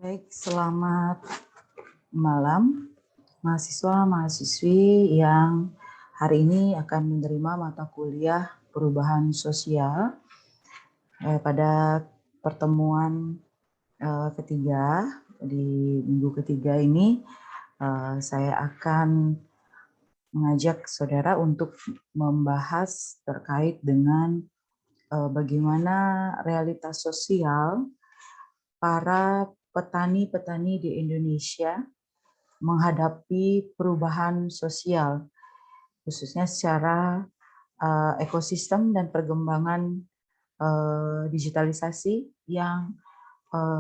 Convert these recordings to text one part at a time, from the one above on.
Baik, selamat malam mahasiswa-mahasiswi yang hari ini akan menerima mata kuliah perubahan sosial pada pertemuan ketiga. Di minggu ketiga ini saya akan mengajak saudara untuk membahas terkait dengan bagaimana realitas sosial para petani-petani di Indonesia menghadapi perubahan sosial, khususnya secara ekosistem dan perkembangan digitalisasi yang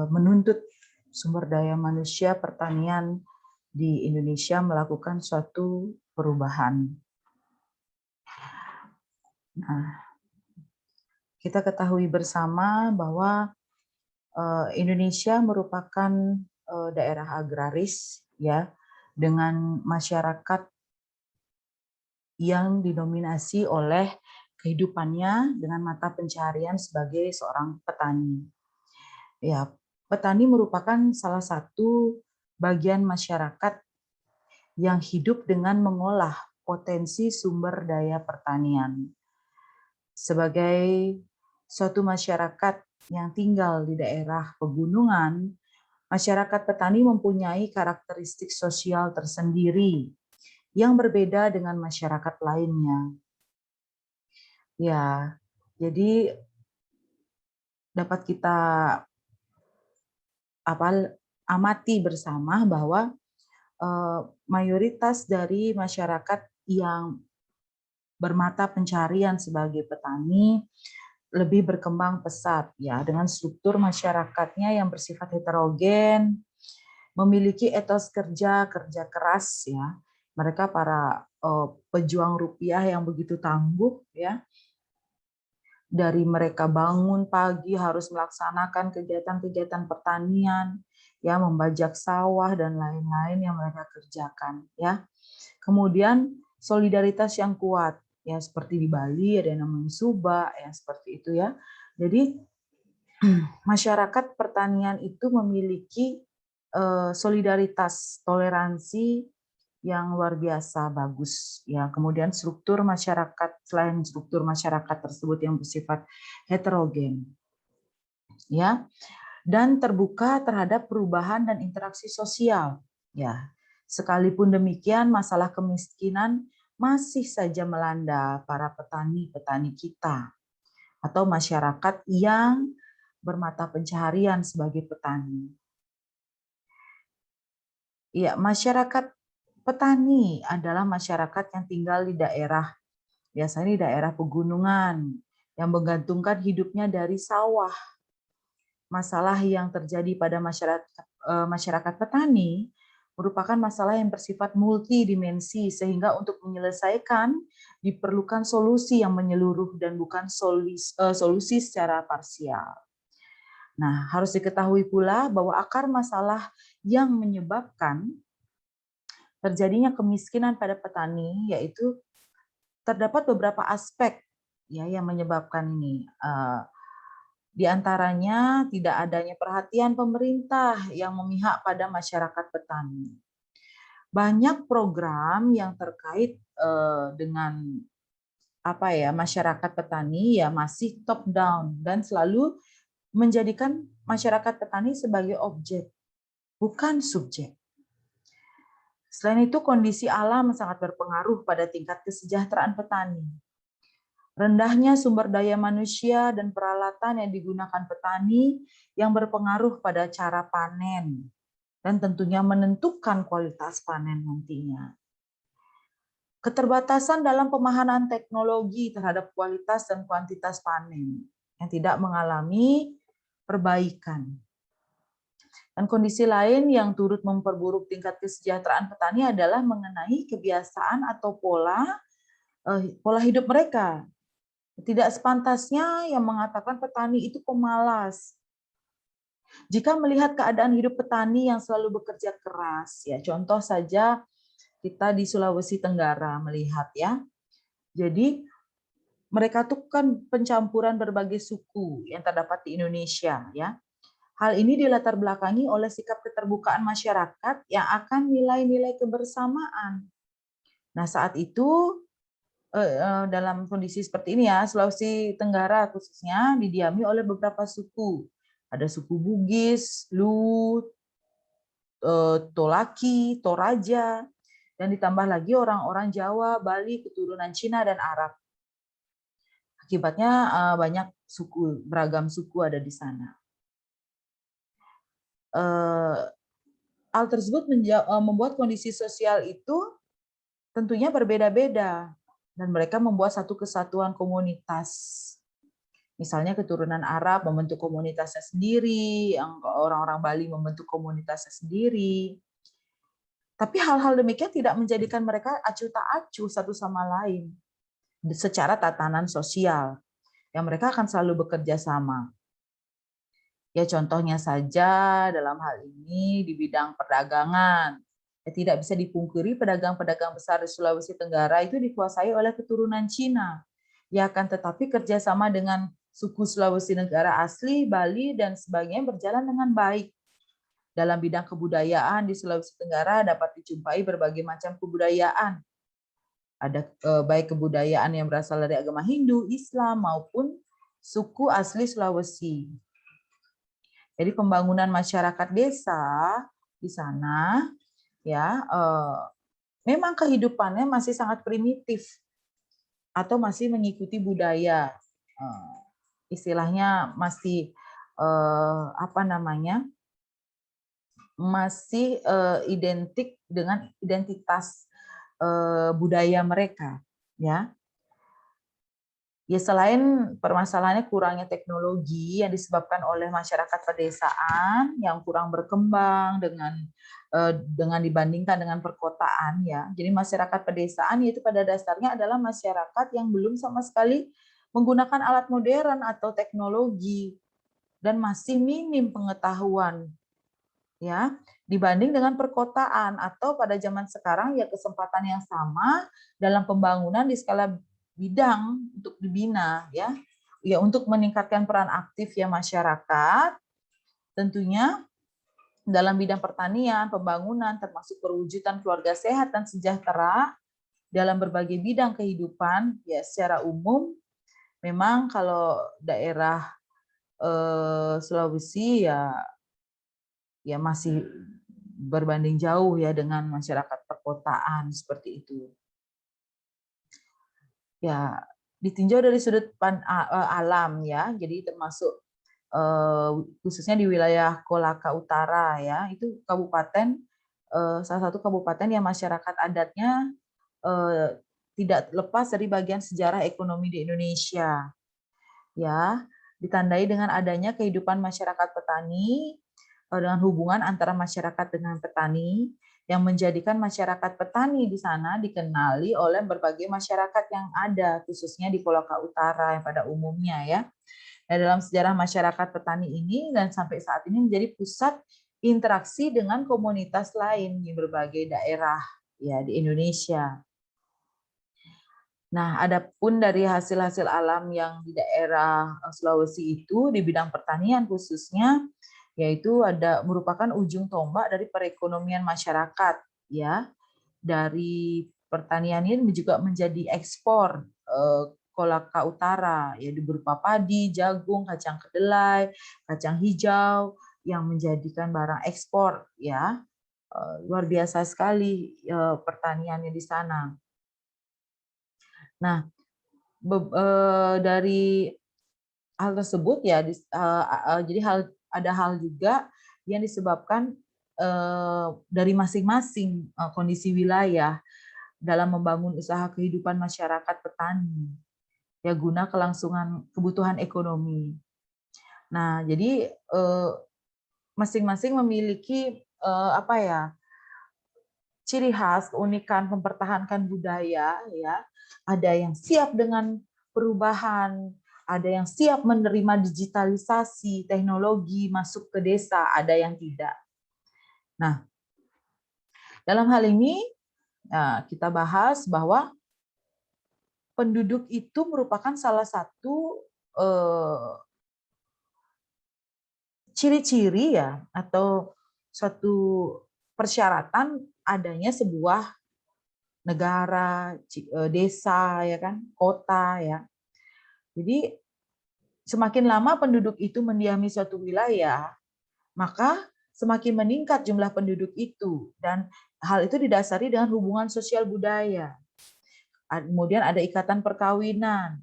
menuntut sumber daya manusia pertanian di Indonesia melakukan suatu perubahan. Nah, kita ketahui bersama bahwa Indonesia merupakan daerah agraris, ya, dengan masyarakat yang didominasi oleh kehidupannya dengan mata pencaharian sebagai seorang petani. Ya, petani merupakan salah satu bagian masyarakat yang hidup dengan mengolah potensi sumber daya pertanian. Sebagai suatu masyarakat yang tinggal di daerah pegunungan, masyarakat petani mempunyai karakteristik sosial tersendiri yang berbeda dengan masyarakat lainnya. Ya, jadi dapat kita amati bersama bahwa mayoritas dari masyarakat yang bermata pencarian sebagai petani lebih berkembang pesat, ya, dengan struktur masyarakatnya yang bersifat heterogen, memiliki etos kerja keras, ya. Mereka para pejuang rupiah yang begitu tangguh, ya. Dari mereka bangun pagi harus melaksanakan kegiatan-kegiatan pertanian, ya, membajak sawah dan lain-lain yang mereka kerjakan, ya. Kemudian solidaritas yang kuat, ya, seperti di Bali ada yang namanya Suba, ya, seperti itu, ya. Jadi masyarakat pertanian itu memiliki solidaritas, toleransi yang luar biasa bagus, ya. Kemudian struktur masyarakat, selain struktur masyarakat tersebut yang bersifat heterogen, ya, dan terbuka terhadap perubahan dan interaksi sosial, ya. Sekalipun demikian, masalah kemiskinan masih saja melanda para petani-petani kita atau masyarakat yang bermata pencaharian sebagai petani. Ya, masyarakat petani adalah masyarakat yang tinggal di daerah, biasanya di daerah pegunungan, yang menggantungkan hidupnya dari sawah. Masalah yang terjadi pada masyarakat petani merupakan masalah yang bersifat multidimensi, sehingga untuk menyelesaikan diperlukan solusi yang menyeluruh dan bukan solusi secara parsial. Nah, harus diketahui pula bahwa akar masalah yang menyebabkan terjadinya kemiskinan pada petani yaitu terdapat beberapa aspek, ya, yang menyebabkan ini. Di antaranya tidak adanya perhatian pemerintah yang memihak pada masyarakat petani. Banyak program yang terkait dengan masyarakat petani ya masih top down dan selalu menjadikan masyarakat petani sebagai objek, bukan subjek. Selain itu, kondisi alam sangat berpengaruh pada tingkat kesejahteraan petani. Rendahnya sumber daya manusia dan peralatan yang digunakan petani yang berpengaruh pada cara panen dan tentunya menentukan kualitas panen nantinya. Keterbatasan dalam pemahaman teknologi terhadap kualitas dan kuantitas panen yang tidak mengalami perbaikan. Dan kondisi lain yang turut memperburuk tingkat kesejahteraan petani adalah mengenai kebiasaan atau pola hidup mereka. Tidak sepantasnya yang mengatakan petani itu pemalas. Jika melihat keadaan hidup petani yang selalu bekerja keras, ya, contoh saja kita di Sulawesi Tenggara melihat, ya. Jadi mereka tuh kan pencampuran berbagai suku yang terdapat di Indonesia, ya. Hal ini dilatar belakangi oleh sikap keterbukaan masyarakat yang akan nilai-nilai kebersamaan. Nah, saat itu dalam kondisi seperti ini ya, Sulawesi Tenggara khususnya didiami oleh beberapa suku. Ada suku Bugis, Lu, Tolaki, Toraja, dan ditambah lagi orang-orang Jawa, Bali, keturunan Cina dan Arab. Akibatnya banyak suku, beragam suku ada di sana. Hal tersebut membuat kondisi sosial itu tentunya berbeda-beda dan mereka membuat satu kesatuan komunitas. Misalnya keturunan Arab membentuk komunitasnya sendiri, yang orang-orang Bali membentuk komunitasnya sendiri. Tapi hal-hal demikian tidak menjadikan mereka acuh tak acuh satu sama lain secara tatanan sosial. Yang mereka akan selalu bekerja sama. Ya contohnya saja dalam hal ini di bidang perdagangan. Ya, tidak bisa dipungkiri pedagang-pedagang besar di Sulawesi Tenggara itu dikuasai oleh keturunan Cina. Ya akan tetapi kerjasama dengan suku Sulawesi Tenggara asli, Bali, dan sebagainya berjalan dengan baik. Dalam bidang kebudayaan di Sulawesi Tenggara dapat dijumpai berbagai macam kebudayaan. Ada baik kebudayaan yang berasal dari agama Hindu, Islam, maupun suku asli Sulawesi. Jadi pembangunan masyarakat desa di sana ya memang kehidupannya masih sangat primitif atau masih mengikuti budaya, istilahnya masih apa namanya, masih identik dengan identitas budaya mereka, ya. Ya selain permasalahannya kurangnya teknologi yang disebabkan oleh masyarakat pedesaan yang kurang berkembang dengan dibandingkan dengan perkotaan ya. Jadi masyarakat pedesaan itu pada dasarnya adalah masyarakat yang belum sama sekali menggunakan alat modern atau teknologi dan masih minim pengetahuan ya dibanding dengan perkotaan atau pada zaman sekarang ya kesempatan yang sama dalam pembangunan di skala bidang untuk dibina ya untuk meningkatkan peran aktif ya masyarakat tentunya dalam bidang pertanian, pembangunan termasuk perwujudan keluarga sehat dan sejahtera dalam berbagai bidang kehidupan ya secara umum memang kalau daerah Sulawesi ya masih berbanding jauh ya dengan masyarakat perkotaan seperti itu. Ya, ditinjau dari sudut alam ya, jadi termasuk khususnya di wilayah Kolaka Utara ya, itu kabupaten salah satu kabupaten yang masyarakat adatnya tidak lepas dari bagian sejarah ekonomi di Indonesia. Ya, ditandai dengan adanya kehidupan masyarakat petani dengan hubungan antara masyarakat dengan petani yang menjadikan masyarakat petani di sana dikenali oleh berbagai masyarakat yang ada, khususnya di Kolaka Utara yang pada umumnya ya. Nah, dalam sejarah masyarakat petani ini dan sampai saat ini menjadi pusat interaksi dengan komunitas lain di berbagai daerah ya di Indonesia. Nah, adapun dari hasil-hasil alam yang di daerah Sulawesi itu di bidang pertanian khususnya yaitu merupakan ujung tombak dari perekonomian masyarakat ya. Dari pertanian ini juga menjadi ekspor Kolaka Utara ya berupa padi, jagung, kacang kedelai, kacang hijau yang menjadikan barang ekspor ya. Luar biasa sekali pertaniannya di sana. Nah, dari hal tersebut ya jadi ada hal juga yang disebabkan dari masing-masing kondisi wilayah dalam membangun usaha kehidupan masyarakat petani ya guna kelangsungan kebutuhan ekonomi. Nah, jadi masing-masing memiliki apa ya ciri khas, keunikan mempertahankan budaya ya. Ada yang siap dengan perubahan, ada yang siap menerima digitalisasi, teknologi masuk ke desa, ada yang tidak. Nah, dalam hal ini kita bahas bahwa penduduk itu merupakan salah satu ciri-ciri ya atau suatu persyaratan adanya sebuah negara, desa ya kan, kota ya. Jadi semakin lama penduduk itu mendiami suatu wilayah, maka semakin meningkat jumlah penduduk itu dan hal itu didasari dengan hubungan sosial budaya. Kemudian ada ikatan perkawinan,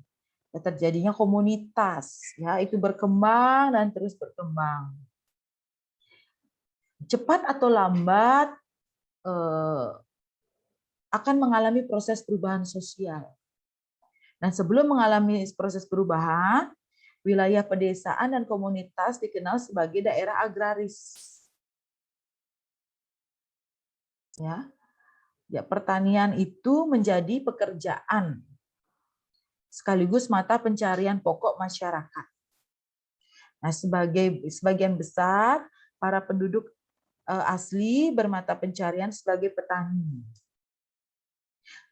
terjadinya komunitas, ya itu berkembang dan terus berkembang. Cepat atau lambat akan mengalami proses perubahan sosial. Dan sebelum mengalami proses perubahan, wilayah pedesaan dan komunitas dikenal sebagai daerah agraris. Ya, pertanian itu menjadi pekerjaan sekaligus mata pencarian pokok masyarakat. Nah, sebagian besar para penduduk asli bermata pencarian sebagai petani.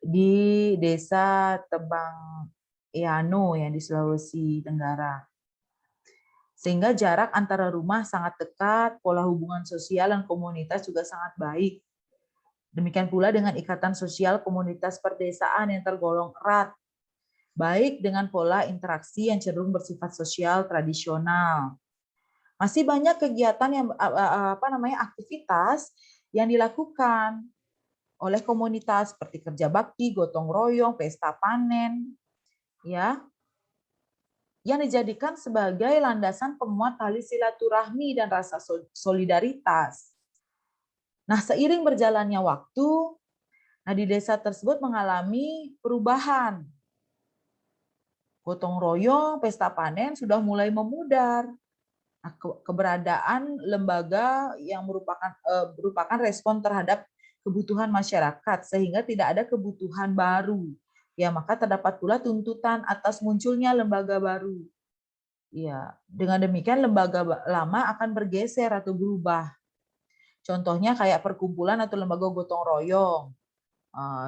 Di desa Tebang Iano yang di Sulawesi Tenggara. Sehingga jarak antara rumah sangat dekat, pola hubungan sosial dan komunitas juga sangat baik. Demikian pula dengan ikatan sosial komunitas perdesaan yang tergolong erat, baik dengan pola interaksi yang cenderung bersifat sosial tradisional. Masih banyak kegiatan yang aktivitas yang dilakukan oleh komunitas seperti kerja bakti, gotong royong, pesta panen, ya, yang dijadikan sebagai landasan penguat tali silaturahmi dan rasa solidaritas. Nah, seiring berjalannya waktu, di desa tersebut mengalami perubahan. Gotong royong, pesta panen sudah mulai memudar. Nah, keberadaan lembaga yang merupakan respon terhadap kebutuhan masyarakat sehingga tidak ada kebutuhan baru. Ya, maka terdapat pula tuntutan atas munculnya lembaga baru. Ya, dengan demikian lembaga lama akan bergeser atau berubah. Contohnya kayak perkumpulan atau lembaga gotong royong.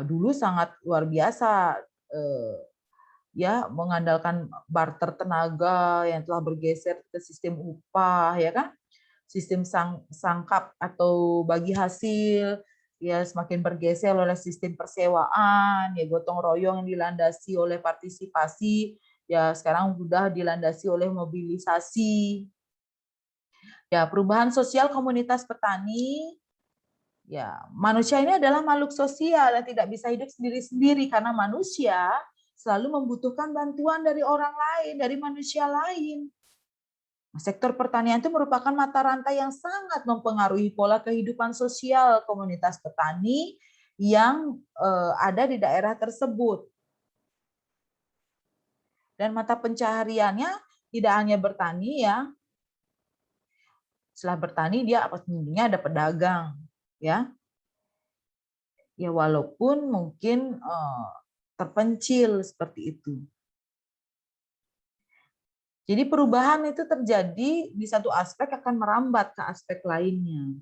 Dulu sangat luar biasa, ya mengandalkan barter tenaga yang telah bergeser ke sistem upah, ya kan? Sistem sangkap atau bagi hasil ya semakin bergeser oleh sistem persewaan, ya gotong royong yang dilandasi oleh partisipasi ya sekarang sudah dilandasi oleh mobilisasi. Ya, perubahan sosial komunitas petani, ya manusia ini adalah makhluk sosial yang tidak bisa hidup sendiri-sendiri karena manusia selalu membutuhkan bantuan dari orang lain, dari manusia lain. Sektor pertanian itu merupakan mata rantai yang sangat mempengaruhi pola kehidupan sosial komunitas petani yang ada di daerah tersebut. Dan mata pencahariannya tidak hanya bertani ya. Setelah bertani dia tentunya ada pedagang ya. Ya walaupun mungkin terpencil seperti itu. Jadi perubahan itu terjadi di satu aspek akan merambat ke aspek lainnya.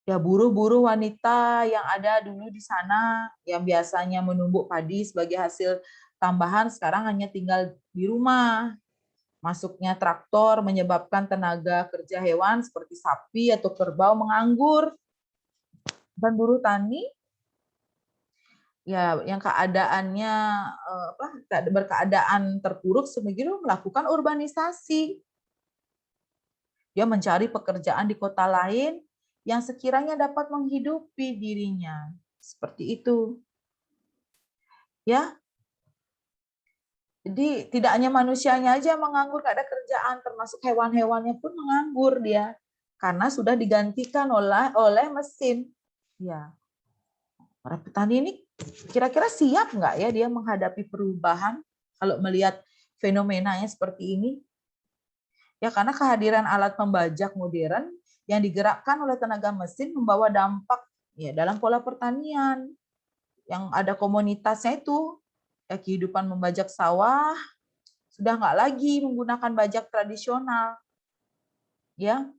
Ya buruh-buruh wanita yang ada dulu di sana yang biasanya menumbuk padi sebagai hasil tambahan sekarang hanya tinggal di rumah. Masuknya traktor menyebabkan tenaga kerja hewan seperti sapi atau kerbau menganggur. Dan buruh tani ya yang keadaannya berkeadaan terpuruk sebegitu melakukan urbanisasi. Dia mencari pekerjaan di kota lain yang sekiranya dapat menghidupi dirinya. Seperti itu. Ya. Jadi tidak hanya manusianya aja yang menganggur, gak ada kerjaan, termasuk hewan-hewannya pun menganggur dia karena sudah digantikan oleh mesin. Ya. Para petani ini kira-kira siap nggak ya dia menghadapi perubahan kalau melihat fenomenanya seperti ini? Ya karena kehadiran alat pembajak modern yang digerakkan oleh tenaga mesin membawa dampak ya dalam pola pertanian yang ada komunitasnya itu ya kehidupan membajak sawah sudah nggak lagi menggunakan bajak tradisional ya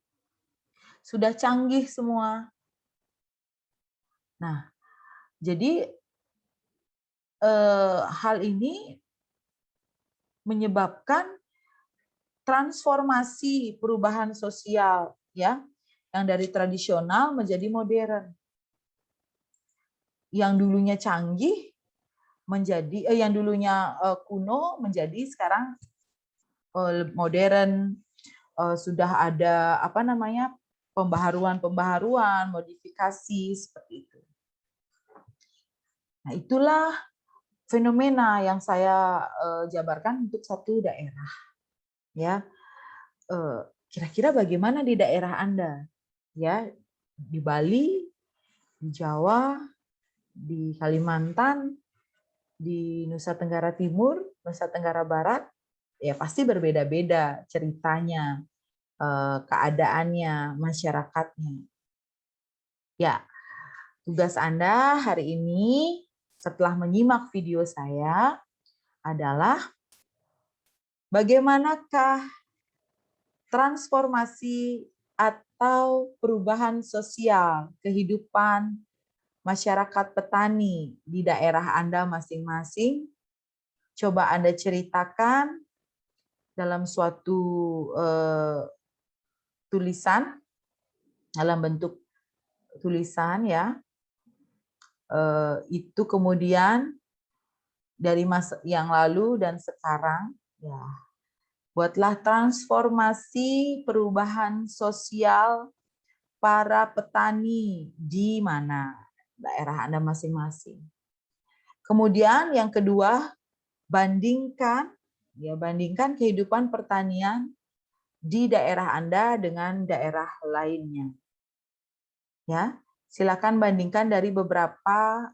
sudah canggih semua. Nah jadi hal ini menyebabkan transformasi perubahan sosial ya, yang dari tradisional menjadi modern. Yang dulunya canggih menjadi yang dulunya kuno menjadi sekarang modern. Sudah ada apa namanya pembaharuan, modifikasi seperti itu. Nah, itulah fenomena yang saya jabarkan untuk satu daerah. Ya, kira-kira bagaimana di daerah Anda? Ya, di Bali, di Jawa, di Kalimantan, di Nusa Tenggara Timur, Nusa Tenggara Barat, ya pasti berbeda-beda ceritanya, keadaannya, masyarakatnya. Ya, tugas Anda hari ini setelah menyimak video saya adalah bagaimanakah transformasi atau perubahan sosial kehidupan masyarakat petani di daerah Anda masing-masing. Coba Anda ceritakan dalam suatu tulisan, dalam bentuk tulisan ya. Itu kemudian dari masa yang lalu dan sekarang ya. Buatlah transformasi perubahan sosial para petani di mana daerah Anda masing-masing. Kemudian yang kedua, bandingkan kehidupan pertanian di daerah Anda dengan daerah lainnya. Ya, silakan bandingkan dari beberapa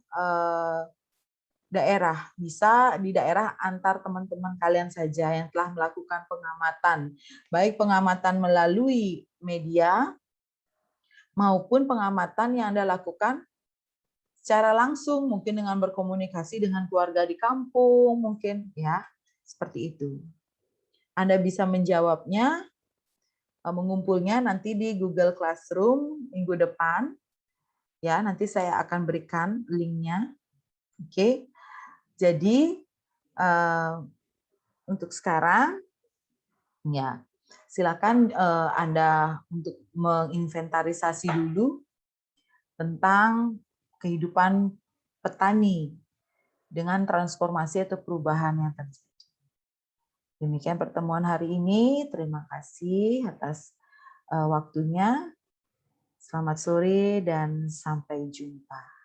daerah, bisa di daerah antar teman-teman kalian saja yang telah melakukan pengamatan, baik pengamatan melalui media maupun pengamatan yang Anda lakukan secara langsung, mungkin dengan berkomunikasi dengan keluarga di kampung, mungkin ya, seperti itu. Anda bisa menjawabnya, mengumpulnya nanti di Google Classroom minggu depan. Ya, nanti saya akan berikan linknya. Oke. Jadi untuk sekarang ya silakan Anda untuk menginventarisasi dulu tentang kehidupan petani dengan transformasi atau perubahan yang terjadi. Demikian pertemuan hari ini. Terima kasih atas waktunya. Selamat sore dan sampai jumpa.